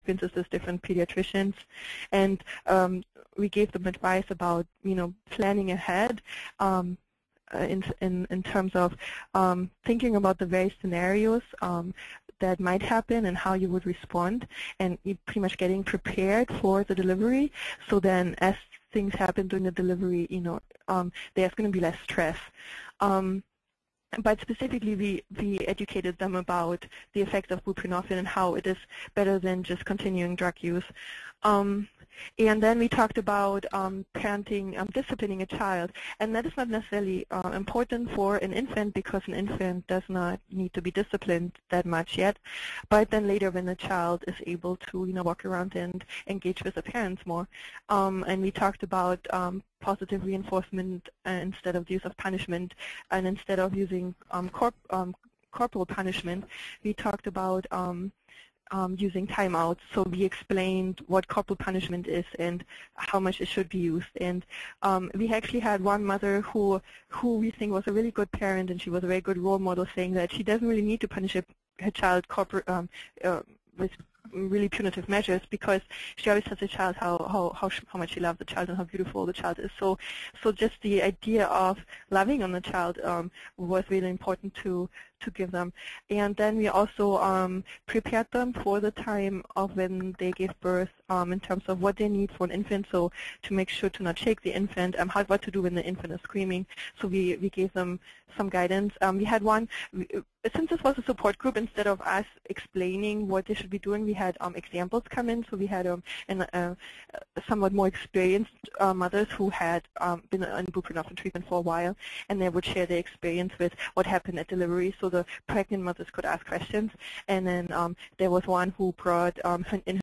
experiences with different pediatricians, and we gave them advice about planning ahead. In terms of thinking about the various scenarios that might happen and how you would respond, and pretty much getting prepared for the delivery. So then, as things happen during the delivery, there's going to be less stress. But specifically, we educated them about the effects of buprenorphine and how it is better than just continuing drug use. And then we talked about parenting, disciplining a child. And that is not necessarily important for an infant, because an infant does not need to be disciplined that much yet. But then later, when the child is able to walk around and engage with the parents more. And we talked about positive reinforcement instead of the use of punishment. And instead of using corporal punishment, we talked about using timeouts. So we explained what corporal punishment is and how much it should be used. And we actually had one mother who we think was a really good parent, and she was a very good role model, saying that she doesn't really need to punish her child with really punitive measures, because she always tells the child how much she loves the child and how beautiful the child is. So just the idea of loving on the child was really important to give them. And then we also prepared them for the time of when they gave birth in terms of what they need for an infant, so to make sure to not shake the infant, what to do when the infant is screaming. So we gave them some guidance. We had one, since this was a support group, instead of us explaining what they should be doing, we had examples come in. So we had somewhat more experienced mothers who had been on buprenorphine treatment for a while, and they would share their experience with what happened at delivery, so the pregnant mothers could ask questions. And then there was one who brought in